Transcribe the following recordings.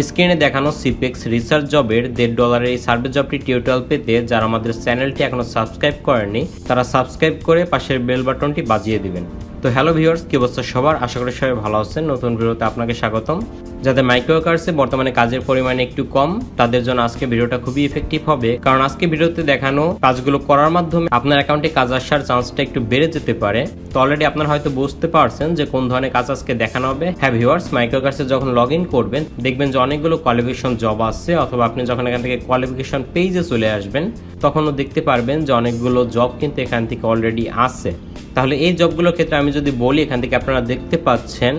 স্ক্রিনে দেখানো CPX research জবের $1.5 এই সার্ভে জবটি টিউটোরিয়াল পেতে যারা আমাদের চ্যানেলটি এখনো সাবস্ক্রাইব করেনি তারা সাবস্ক্রাইব করে পাশের বেল বাটনটি বাজিয়ে দিবেন। তো হ্যালো ভিউয়ার্স, কি অবস্থা সবার? আশা করি সবাই ভালো আছেন। নতুন ভিডিওতে আপনাকে স্বাগতম। যাদের মাইক্রোওয়ার্কার্সে বর্তমানে কাজের পরিমাণ একটু কম তাদের জন্য আজকে ভিডিওটা খুবই ইফেক্টিভ হবে, কারণ আজকে ভিডিওতে দেখানো কাজগুলো করার মাধ্যমে আপনার অ্যাকাউন্টে কাজ আসার চান্সটা একটু বেড়ে যেতে পারে। তো অলরেডি আপনারা হয়তো বুঝতে পারছেন যে কোন ধরনের কাজ আজকে দেখানো হবে। হ্যাঁ ভিউয়ার্স, মাইক্রোওয়ার্কার্সে যখন লগ ইন করবেন দেখবেন যে অনেকগুলো কোয়ালিফিকেশন জব আছে, অথবা আপনি যখন এখান থেকে কোয়ালিফিকেশন পেজে চলে আসবেন তখনও দেখতে পারবেন যে অনেকগুলো জব কিন্তু এখান থেকে অলরেডি আছে। তাহলে এই জবগুলোর ক্ষেত্রে আমি যদি বলি, এখান থেকে আপনারা দেখতে পাচ্ছেন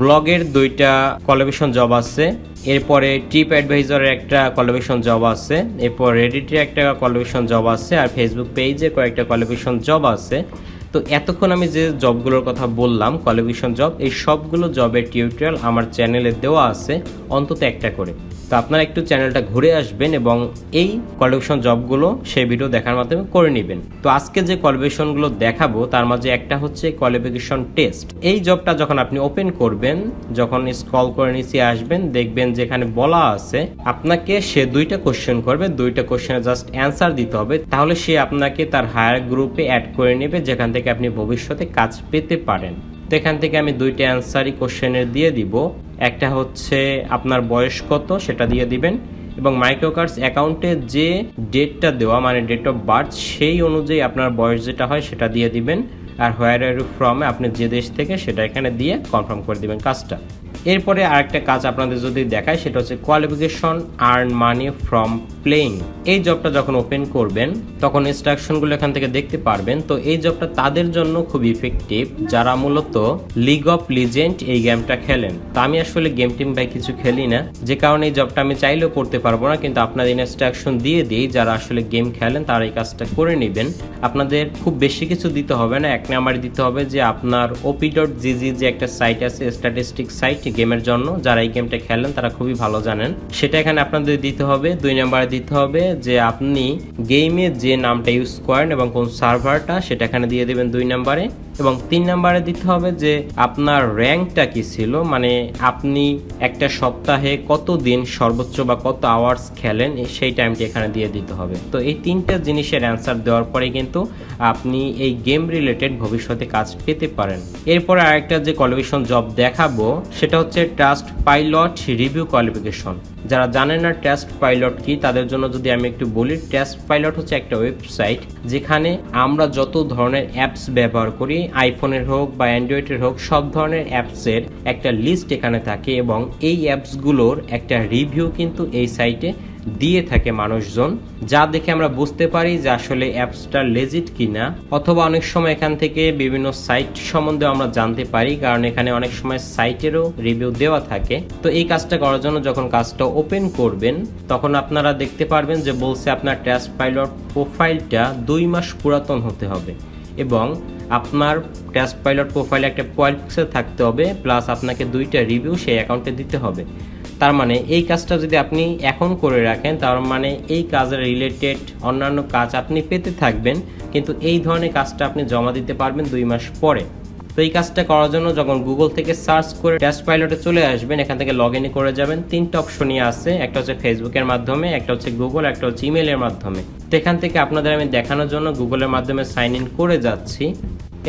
ব্লগের 2টা কোয়ালিফিকেশন জব আছে, এরপরে ট্রিপ অ্যাডভাইজারের একটা কোয়ালিফিকেশন জব আছে, এরপর রেডিটের একটা কোয়ালিফিকেশন জব আছে, আর ফেসবুক পেজে কয়েকটা কোয়ালিফিকেশন জব আছে। তো এতক্ষণ আমি যে জবগুলোর কথা বললাম কোয়ালিফিকেশন জব, এই সবগুলো জবের টিউটোরিয়াল আমার চ্যানেলে দেওয়া আছে অন্তত একটা করে। তো আপনারা একটু চ্যানেলটা ঘুরে আসবেন এবং এই কোয়ালিফিকেশন জবগুলো সেই ভিডিও দেখার মাধ্যমে করে নেবেন। তো আজকে যে কোয়ালিফিকেশনগুলো দেখাবো তার মাঝে একটা হচ্ছে কোয়ালিফিকেশন টেস্ট। এই জবটা যখন আপনি ওপেন করবেন, যখন স্ক্রল করে নিচে আসবেন দেখবেন যেখানে বলা আছে আপনাকে সে 2টা কোশ্চেন করবে, 2টা কোশ্চেনে জাস্ট অ্যান্সার দিতে হবে, তাহলে সে আপনাকে তার হায়ার গ্রুপে অ্যাড করে নেবে, যেখান থেকে আপনি ভবিষ্যতে কাজ পেতে পারেন। তো এখান থেকে আমি 2টা অ্যান্সারই কোশ্চেনের দিয়ে দিব। একটা হচ্ছে আপনার বয়স কত সেটা দিয়ে দিবেন, এবং মাইক্রোওয়ার্কার্স অ্যাকাউন্টে যে ডেটটা দেওয়া মানে ডেট অফ বার্থ সেই অনুযায়ী আপনার বয়স যেটা হয় সেটা দিয়ে দিবেন, আর হোয়ার আর ইউ ফ্রম আপনি যে দেশ থেকে সেটা এখানে দিয়ে কনফার্ম করে দিবেন কাজটা। এরপরে আরেকটা কাজ আপনাদের যদি দেখায় সেটা হচ্ছে qualification earn money from playing. এই জবটা যখন ওপেন করবেন তখন ইনস্ট্রাকশনগুলো এখান থেকে দেখতে পারবেন। তো এই জবটা তাদের জন্য খুব ইফেক্টিভ যারা মূলত লিগ অফ লিজেন্ড এই গেমটা খেলেন। তো আমি আসলে গেম টিম ভাই কিছু খেলি না, যে কারণে এই জবটা আমি চাইলেও করতে পারবো না, কিন্তু আপনাদের ইনস্ট্রাকশন দিয়ে দিই যারা আসলে গেম খেলেন তারা এই কাজটা করে নেবেন। আপনাদের খুব বেশি কিছু দিতে হবে না, 1 নাম্বার দিতে হবে যে আপনার op.gg যে একটা সাইট আছে স্ট্যাটিস্টিক সাইট গেমের জন্য, যারা এই গেমটা খেলেন তারা খুবই ভালো জানেন, সেটা এখানে আপনাদের দিতে হবে। 2 নাম্বারে দিতে হবে যে আপনি গেমে যে নামটা ইউজ করেন এবং কোন সার্ভারটা সেটা এখানে দিয়ে দেবেন 2 নাম্বারে, এবং 3 নাম্বারে দিতে হবে যে আপনার র্যাঙ্কটা কি ছিল, মানে আপনি একটা সপ্তাহে কত দিন সর্বোচ্চ বা কত আওয়ার্স খেলেন সেই টাইমটি এখানে দিয়ে দিতে হবে। তো এই 3টা জিনিসের অ্যান্সার দেওয়ার পরে কিন্তু আপনি এই গেম রিলেটেড ভবিষ্যতে কাজ পেতে পারেন। এরপরে আরেকটা যে কোয়ালিফিকেশন জব দেখাবো সেটা হচ্ছে ট্রাস্ট পাইলট রিভিউ কোয়ালিফিকেশন। যারা জানেন না ট্রাস্ট পাইলট কি তাদের জন্য যদি আমি একটু বলি, ট্রাস্ট পাইলট হচ্ছে একটা ওয়েবসাইট যেখানে আমরা যত ধরনের অ্যাপস ব্যবহার করি, আইফোনের হোক বা অ্যান্ড্রয়েডের হোক, সব ধরনের অ্যাপসের একটা লিস্ট এখানে থাকে, এবং এই অ্যাপসগুলোর একটা রিভিউ কিন্তু এই সাইটে দিয়ে থাকে মানুষজন, যা দেখে আমরা বুঝতে পারি যে আসলে অ্যাপসটা লেজিট কিনা, অথবা অনেক সময় এখান থেকে বিভিন্ন সাইট সম্বন্ধে আমরা জানতে পারি, কারণ এখানে অনেক সময় সাইটেরও রিভিউ দেওয়া থাকে। তো এই কাজটা করার জন্য যখন কাজটা ওপেন করবেন তখন আপনারা দেখতে পারবেন যে বলছে আপনার ট্রাস্ট পাইলট প্রোফাইলটা 2 মাস পুরাতন হতে হবে, এবং আপনার ট্রাস্ট পাইলট প্রোফাইলে একটা কোয়ালিফিকেশন থাকতে হবে, প্লাস আপনাকে 2টা রিভিউ সেই অ্যাকাউন্টে দিতে হবে। তার মানে এই কাজটা যদি আপনি এখন করে রাখেন তার মানে এই কাজের রিলেটেড অন্যান্য কাজ আপনি পেতে থাকবেন, কিন্তু এই ধরনের কাজটা আপনি জমা দিতে পারবেন 2 মাস পরে। তো এই কাজটা করার জন্য যখন গুগল থেকে সার্চ করে ট্রাস্ট পাইলটে চলে আসবেন, এখান থেকে লগ ইন করে যাবেন। 3টা অপশনই আছে, একটা হচ্ছে ফেসবুকের মাধ্যমে, একটা হচ্ছে গুগল, একটা হচ্ছে ইমেলের মাধ্যমে। তো এখান থেকে আপনাদের আমি দেখানোর জন্য গুগলের মাধ্যমে সাইন ইন করে যাচ্ছি।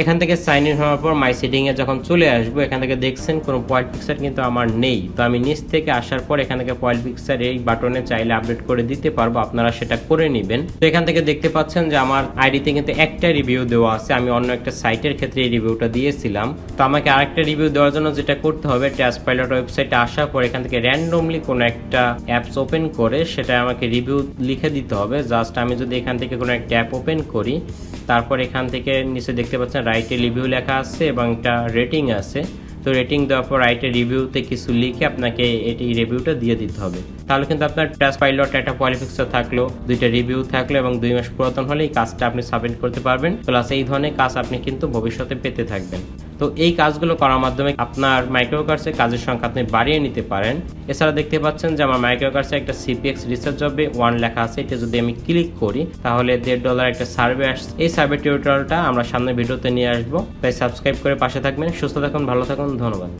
এখান থেকে সাইন ইন হওয়ার পর মাই সেটিংয়ে যখন চলে আসবো এখান থেকে দেখছেন কোনো প্রোফাইল পিকচার কিন্তু আমার নেই। তো আমি নিচ থেকে আসার পর এখান থেকে প্রোফাইল পিকচার এই বাটনে চাইলে আপডেট করে দিতে পারবো, আপনারা সেটা করে নেবেন। তো এখান থেকে দেখতে পাচ্ছেন যে আমার আইডিতে কিন্তু একটা রিভিউ দেওয়া আছে, আমি অন্য একটা সাইটের ক্ষেত্রে এই রিভিউটা দিয়েছিলাম। তো আমাকে আরেকটা রিভিউ দেওয়ার জন্য যেটা করতে হবে, ট্রাস্ট পাইলট ওয়েবসাইটে আসার পর এখান থেকে র্যান্ডমলি কোনো একটা অ্যাপস ওপেন করে সেটা আমাকে রিভিউ লিখে দিতে হবে। জাস্ট আমি যদি এখান থেকে কোনো একটা অ্যাপ ওপেন করি, তারপর এখান থেকে নিচে দেখতে পাচ্ছেন রাইটে রিভিউ লেখা আছে এবং একটা রেটিং আছে। তো রেটিং দেওয়ার পর রাইটে রিভিউতে কিছু লিখে আপনাকে এই রিভিউটা দিয়ে দিতে হবে। তাহলে কিন্তু আপনার ট্রাস্ট পাইলট একটা কোয়ালিফিকেশন থাকলো, 2টা রিভিউ থাকলো, এবং 2 মাস পুরাতন হলে এই কাজটা আপনি সাবমিট করতে পারবেন, প্লাস এই ধরনের কাজ আপনি কিন্তু ভবিষ্যতে পেতে থাকবেন। তো এই কাজগুলো করার মাধ্যমে আপনার মাইক্রোওয়ার্কার্সে কাজের সংখ্যা আপনি বাড়িয়ে নিতে পারেন। এছাড়া দেখতে পাচ্ছেন যে আমার মাইক্রোওয়ার্কার্সে একটা সিপিএক্স রিসার্চ জবে 1 লেখা আছে, এটা যদি আমি ক্লিক করি তাহলে $1.5 একটা সার্ভে আসছে। এই সার্ভে টিউটোরিয়ালটা আমরা সামনে ভিডিওতে নিয়ে আসবো, তাই সাবস্ক্রাইব করে পাশে থাকবেন। সুস্থ থাকুন, ভালো থাকুন, ধন্যবাদ।